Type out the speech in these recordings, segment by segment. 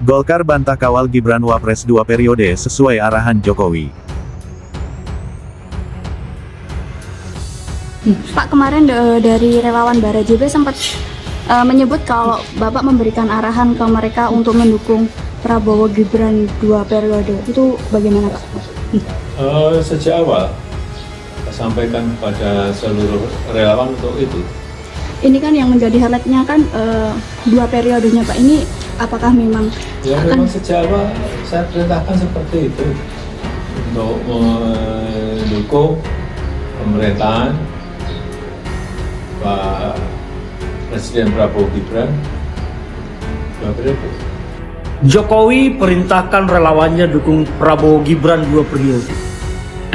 Golkar bantah kawal Gibran Wapres 2 periode sesuai arahan Jokowi. Pak, kemarin dari relawan Barajibe sempat menyebut kalau Bapak memberikan arahan ke mereka untuk mendukung Prabowo Gibran 2 periode. Itu bagaimana, Pak? Sejak awal saya sampaikan kepada seluruh relawan untuk itu. Ini kan yang menjadi highlight-nya kan 2 periodenya, Pak. Ini apakah memang memang sejak awal saya perintahkan seperti itu untuk mendukung pemerintahan Pak Presiden Prabowo Gibran 2 periode. Jokowi perintahkan relawannya dukung Prabowo Gibran 2 periode.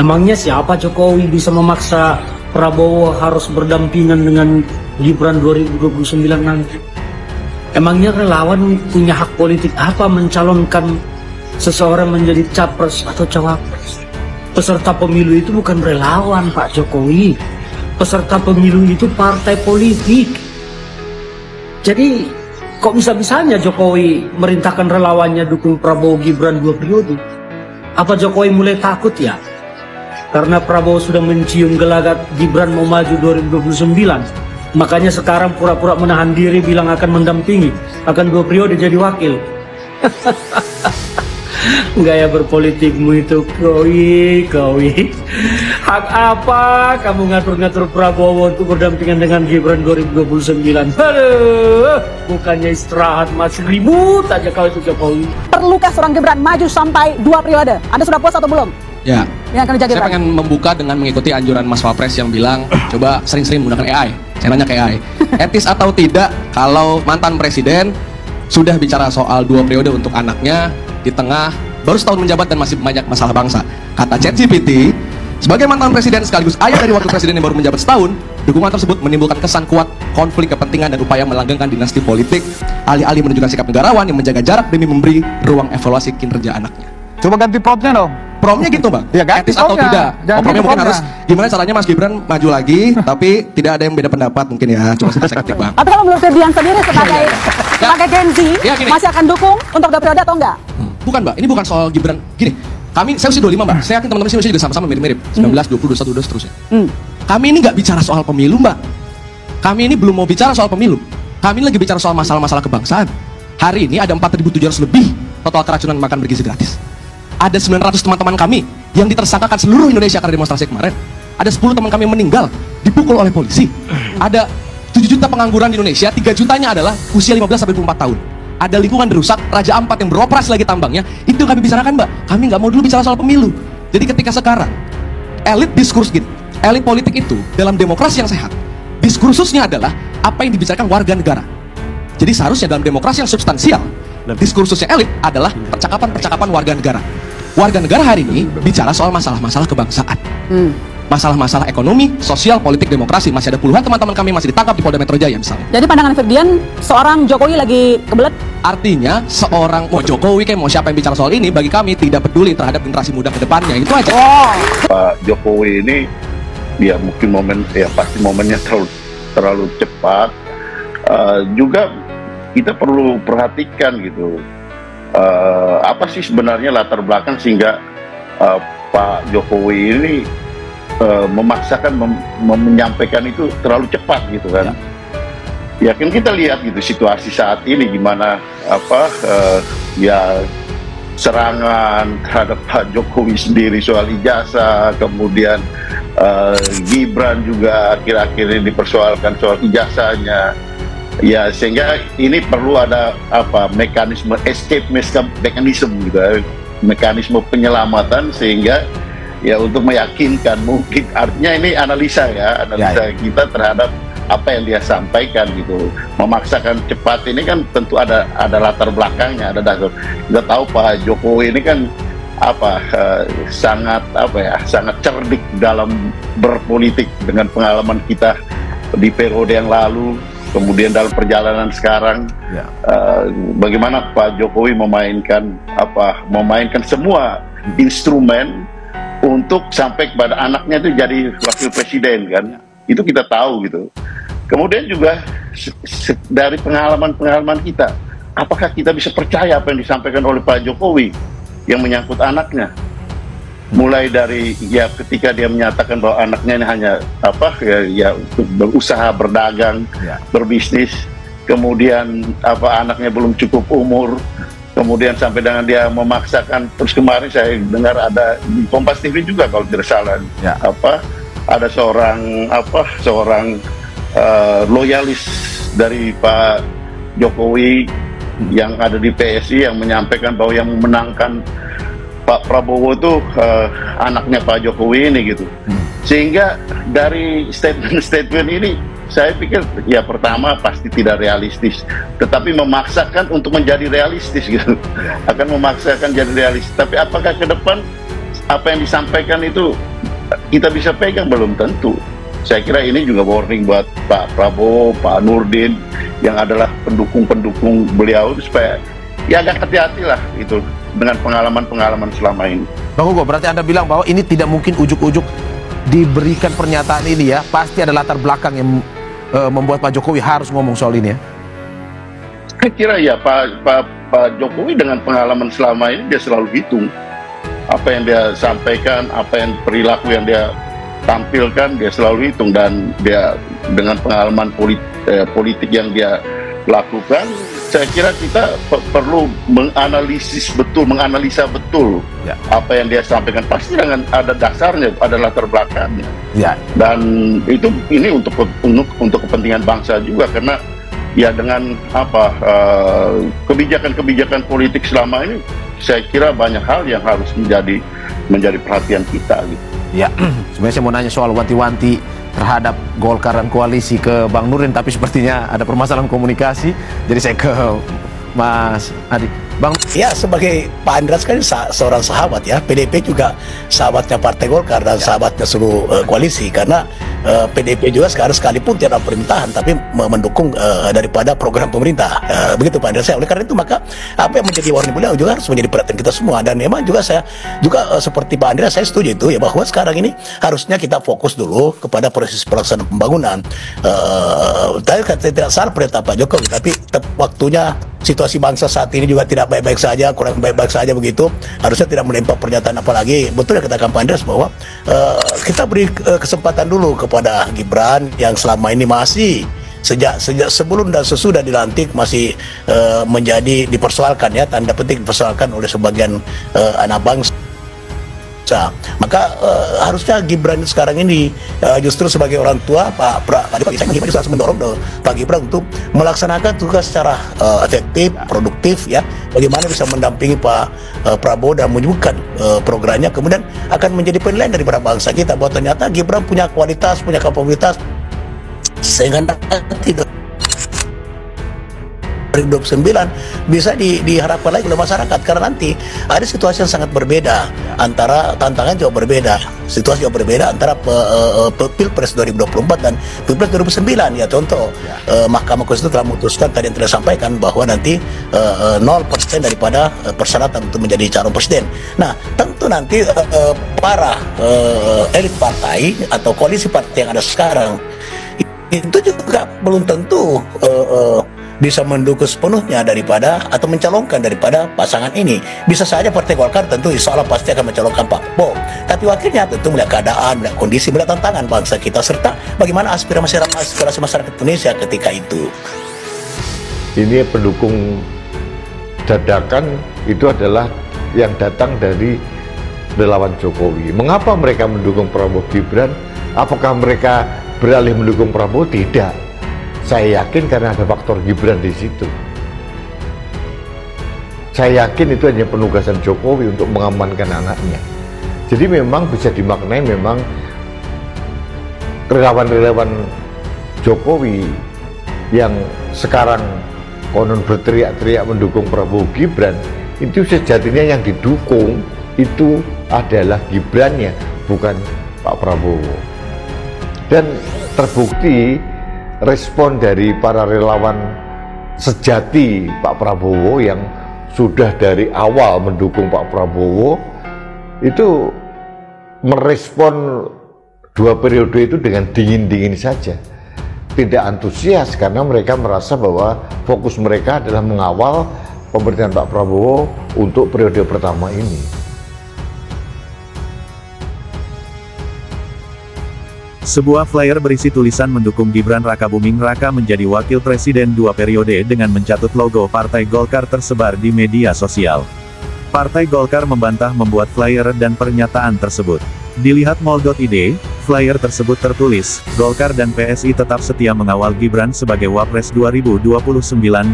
Emangnya siapa Jokowi bisa memaksa Prabowo harus berdampingan dengan Gibran 2029 nanti? Emangnya relawan punya hak politik apa mencalonkan seseorang menjadi capres atau cawapres? Peserta pemilu itu bukan relawan, Pak Jokowi. Peserta pemilu itu partai politik. Jadi kok bisa-bisanya Jokowi merintahkan relawannya dukung Prabowo Gibran 2 periode? Apa Jokowi mulai takut ya? Karena Prabowo sudah mencium gelagat Gibran mau maju 2029. Makanya sekarang pura-pura menahan diri bilang akan mendampingi, akan 2 periode jadi wakil. Gaya berpolitikmu itu, Kowi. Hak apa kamu ngatur-ngatur Prabowo untuk berdampingan dengan Gibran 2029? Aduh, bukannya istirahat masih ribut aja kau itu Jokowi. Perlukah seorang Gibran maju sampai 2 periode? Anda sudah puas atau belum? Ya, saya pengen membuka dengan mengikuti anjuran Mas Wapres yang bilang coba sering-sering menggunakan AI. Saya nanya ke AI, etis atau tidak kalau mantan presiden sudah bicara soal 2 periode untuk anaknya di tengah baru setahun menjabat dan masih banyak masalah bangsa. Kata ChatGPT, sebagai mantan presiden sekaligus ayah dari wakil presiden yang baru menjabat setahun, dukungan tersebut menimbulkan kesan kuat konflik kepentingan dan upaya melanggengkan dinasti politik, alih-alih menunjukkan sikap negarawan yang menjaga jarak demi memberi ruang evaluasi kinerja anaknya. Coba ganti promptnya dong. Promptnya gitu bang, ya, etis atau tidak? Promptnya mungkin harus gimana caranya Mas Gibran maju lagi, tapi tidak ada yang beda pendapat mungkin ya. Coba saya ketik bang. Tapi kalau menurut Ferdian sendiri sebagai Gen Z masih akan dukung untuk 2 periode atau enggak? Bukan mbak, ini bukan soal Gibran. Gini, saya usia 25 mbak, saya yakin teman-teman sih usia juga sama-sama mirip-mirip, 19, 20, 21, 22 seterusnya. Kami ini nggak bicara soal pemilu mbak. Kami ini belum mau bicara soal pemilu. Kami lagi bicara soal masalah-masalah kebangsaan. Hari ini ada 4.700 lebih total keracunan makan bergizi gratis. Ada 900 teman-teman kami yang ditersangkakan seluruh Indonesia karena demonstrasi kemarin. Ada 10 teman kami yang meninggal, dipukul oleh polisi. Ada 7 juta pengangguran di Indonesia, 3 jutanya adalah usia 15-24 tahun. Ada lingkungan rusak, Raja Ampat yang beroperasi lagi tambangnya. Itu yang kami bicarakan mbak. Kami nggak mau dulu bicara soal pemilu. Jadi ketika sekarang elit diskurs gitu, elit politik itu dalam demokrasi yang sehat, diskursusnya adalah apa yang dibicarakan warga negara. Jadi seharusnya dalam demokrasi yang substansial, diskursusnya elit adalah percakapan-percakapan warga negara. Warga negara hari ini bicara soal masalah-masalah kebangsaan, masalah-masalah ekonomi, sosial, politik, demokrasi. Masih ada puluhan teman-teman kami masih ditangkap di Polda Metro Jaya misalnya. Jadi pandangan Ferdian, seorang Jokowi lagi kebelet? Artinya seorang mau Jokowi kayak mau siapa yang bicara soal ini, bagi kami tidak peduli terhadap generasi muda ke depannya. Itu aja. Pak Jokowi ini ya mungkin pasti momennya terlalu cepat. Juga kita perlu perhatikan gitu. Apa sih sebenarnya latar belakang sehingga Pak Jokowi ini memaksakan menyampaikan itu terlalu cepat gitu kan? Ya kan kita lihat gitu situasi saat ini gimana ya serangan terhadap Pak Jokowi sendiri soal ijazah, kemudian Gibran juga akhir-akhir ini dipersoalkan soal ijazahnya. Ya sehingga ini perlu ada mekanisme escape mechanism gitu, mekanisme penyelamatan sehingga ya untuk meyakinkan mungkin artinya ini analisa kita terhadap apa yang dia sampaikan gitu. Memaksakan cepat ini kan tentu ada latar belakangnya, ada dasar. Kita tahu Pak Jokowi ini kan sangat cerdik dalam berpolitik dengan pengalaman kita di periode yang lalu. Kemudian dalam perjalanan sekarang, bagaimana Pak Jokowi memainkan semua instrumen untuk sampai kepada anaknya itu jadi wakil presiden kan? Itu kita tahu gitu. Kemudian juga dari pengalaman kita, apakah kita bisa percaya apa yang disampaikan oleh Pak Jokowi yang menyangkut anaknya? Mulai dari ya ketika dia menyatakan bahwa anaknya ini hanya untuk berusaha, berdagang, berbisnis, kemudian anaknya belum cukup umur, kemudian sampai dengan dia memaksakan. Terus kemarin saya dengar ada di Kompas TV juga kalau tidak salah, ada seorang loyalis dari Pak Jokowi yang ada di PSI yang menyampaikan bahwa yang memenangkan Pak Prabowo itu anaknya Pak Jokowi ini gitu. Sehingga dari statement ini saya pikir ya pertama pasti tidak realistis, tetapi memaksakan untuk menjadi realistis gitu. Akan memaksakan jadi realistis. Tapi apakah ke depan apa yang disampaikan itu kita bisa pegang? Belum tentu. Saya kira ini juga warning buat Pak Prabowo, Pak Nurdin yang adalah pendukung-pendukung beliau, supaya ya agak hati-hati lah itu dengan pengalaman-pengalaman selama ini. Bang Hugo, berarti Anda bilang bahwa ini tidak mungkin ujuk-ujuk diberikan pernyataan ini ya, pasti ada latar belakang yang membuat Pak Jokowi harus ngomong soal ini ya? Saya kira ya Pak Jokowi dengan pengalaman selama ini dia selalu hitung apa yang dia sampaikan, apa yang perilaku yang dia tampilkan, dia selalu hitung, dan dia dengan pengalaman politik yang dia lakukan, saya kira kita perlu menganalisa betul apa yang dia sampaikan. Pasti dengan ada dasarnya, ada latar belakangnya. Dan ini untuk kepentingan bangsa juga, karena ya dengan kebijakan-kebijakan politik selama ini, saya kira banyak hal yang harus menjadi perhatian kita gitu. Ya, sebenarnya saya mau nanya soal wanti-wanti terhadap Golkar dan koalisi ke Bang Nurdin, tapi sepertinya ada permasalahan komunikasi, jadi saya ke Mas Adi. Bang, ya sebagai Pak Andreas kan seorang sahabat ya, PDIP juga sahabatnya Partai Golkar dan sahabatnya seluruh koalisi, karena PDIP juga sekalipun tidak pemerintahan tapi mendukung daripada program pemerintah, begitu Pak Andreas. Oleh karena itu maka apa yang menjadi warning beliau juga harus menjadi perhatian kita semua, dan memang juga saya juga seperti Pak Andreas, saya setuju itu ya, bahwa sekarang ini harusnya kita fokus dulu kepada proses pelaksanaan pembangunan. Tidak salah perintah Pak Jokowi, tapi waktunya situasi bangsa saat ini juga tidak baik-baik saja, kurang baik-baik saja begitu. Harusnya tidak melempar pernyataan apalagi. Betul yang katakan Pak Andreas bahwa kita beri kesempatan dulu kepada Gibran yang selama ini masih sejak sebelum dan sesudah dilantik masih dipersoalkan ya, tanda petik dipersoalkan oleh sebagian anak bangsa. Maka harusnya Gibran sekarang ini justru sebagai orang tua Pak Jokowi, saya harus mendorong Pak Gibran untuk melaksanakan tugas secara efektif, produktif ya, bagaimana bisa mendampingi Pak Prabowo dan menyebutkan programnya, kemudian akan menjadi penilaian daripada bangsa kita bahwa ternyata Gibran punya kualitas, punya kapabilitas, sehingga nanti 2029 bisa diharapkan lagi oleh masyarakat, karena nanti ada situasi yang sangat berbeda, antara tantangan jauh berbeda, situasi jauh berbeda antara Pilpres 2024 dan Pilpres 2009 ya. Contoh Mahkamah Konstitusi telah memutuskan tadi yang telah sampaikan bahwa nanti 0% daripada persyaratan untuk menjadi calon presiden. Nah tentu nanti para elit partai atau koalisi partai yang ada sekarang itu juga belum tentu bisa mendukung sepenuhnya daripada atau mencalonkan daripada pasangan ini. Bisa saja Partai Golkar tentu insya Allah pasti akan mencalonkan Pak Prabowo, tapi wakilnya tentu melihat keadaan, melihat kondisi, melihat tantangan bangsa kita, serta bagaimana aspirasi masyarakat Indonesia ketika itu. Ini pendukung dadakan itu adalah yang datang dari relawan Jokowi. Mengapa mereka mendukung Prabowo Gibran? Apakah mereka beralih mendukung Prabowo? Tidak. Saya yakin karena ada faktor Gibran di situ. Saya yakin itu hanya penugasan Jokowi untuk mengamankan anaknya. Jadi memang bisa dimaknai memang relawan-relawan Jokowi yang sekarang konon berteriak-teriak mendukung Prabowo Gibran, itu sejatinya yang didukung itu adalah Gibrannya, bukan Pak Prabowo. Dan terbukti respon dari para relawan sejati Pak Prabowo yang sudah dari awal mendukung Pak Prabowo itu merespon 2 periode itu dengan dingin-dingin saja. tidak antusias karena mereka merasa bahwa fokus mereka adalah mengawal pemerintahan Pak Prabowo untuk periode pertama ini. Sebuah flyer berisi tulisan mendukung Gibran Rakabuming Raka menjadi wakil presiden 2 periode dengan mencatut logo Partai Golkar tersebar di media sosial. Partai Golkar membantah membuat flyer dan pernyataan tersebut. Dilihat mol.id, flyer tersebut tertulis, Golkar dan PSI tetap setia mengawal Gibran sebagai Wapres 2029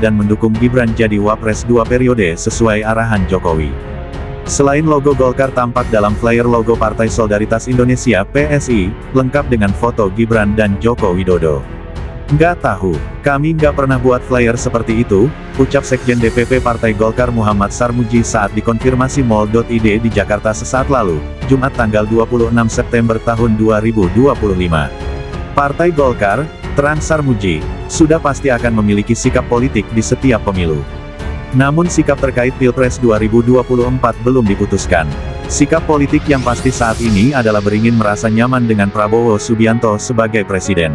dan mendukung Gibran jadi Wapres 2 periode sesuai arahan Jokowi. Selain logo Golkar tampak dalam flyer logo Partai Solidaritas Indonesia (PSI), lengkap dengan foto Gibran dan Joko Widodo. Nggak tahu, kami nggak pernah buat flyer seperti itu, ucap Sekjen DPP Partai Golkar Muhammad Sarmuji saat dikonfirmasi mol.id di Jakarta sesaat lalu, Jumat tanggal 26 September tahun 2025. Partai Golkar, terang Sarmuji, sudah pasti akan memiliki sikap politik di setiap pemilu. Namun sikap terkait Pilpres 2024 belum diputuskan. Sikap politik yang pasti saat ini adalah beringin merasa nyaman dengan Prabowo Subianto sebagai presiden.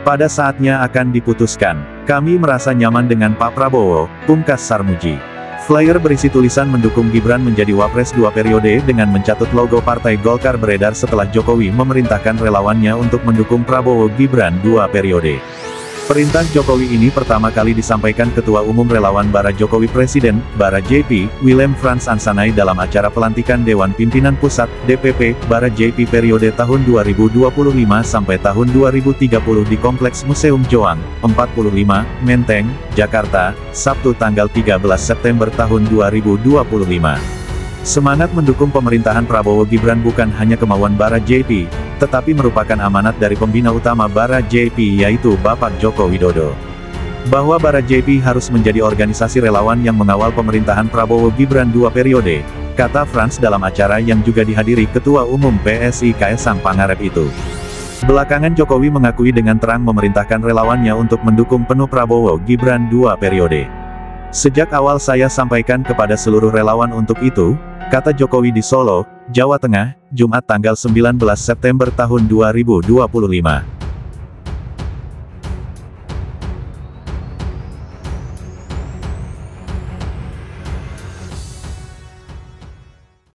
Pada saatnya akan diputuskan. Kami merasa nyaman dengan Pak Prabowo, pungkas Sarmuji. Flyer berisi tulisan mendukung Gibran menjadi Wapres 2 periode dengan mencatut logo Partai Golkar beredar setelah Jokowi memerintahkan relawannya untuk mendukung Prabowo Gibran 2 periode. Perintah Jokowi ini pertama kali disampaikan Ketua Umum Relawan Bara Jokowi Presiden, Bara JP, Willem Frans Ansanai dalam acara pelantikan Dewan Pimpinan Pusat, DPP, Bara JP periode tahun 2025 sampai tahun 2030 di Kompleks Museum Joang, 45, Menteng, Jakarta, Sabtu tanggal 13 September tahun 2025. Semangat mendukung pemerintahan Prabowo Gibran bukan hanya kemauan Bara JP, tetapi merupakan amanat dari pembina utama Bara JP yaitu Bapak Joko Widodo. Bahwa Bara JP harus menjadi organisasi relawan yang mengawal pemerintahan Prabowo Gibran 2 periode, kata Frans dalam acara yang juga dihadiri Ketua Umum PSI Kaesang Pangarep itu. Belakangan Jokowi mengakui dengan terang memerintahkan relawannya untuk mendukung penuh Prabowo Gibran 2 periode. Sejak awal saya sampaikan kepada seluruh relawan untuk itu, kata Jokowi di Solo, Jawa Tengah, Jumat tanggal 19 September tahun 2025.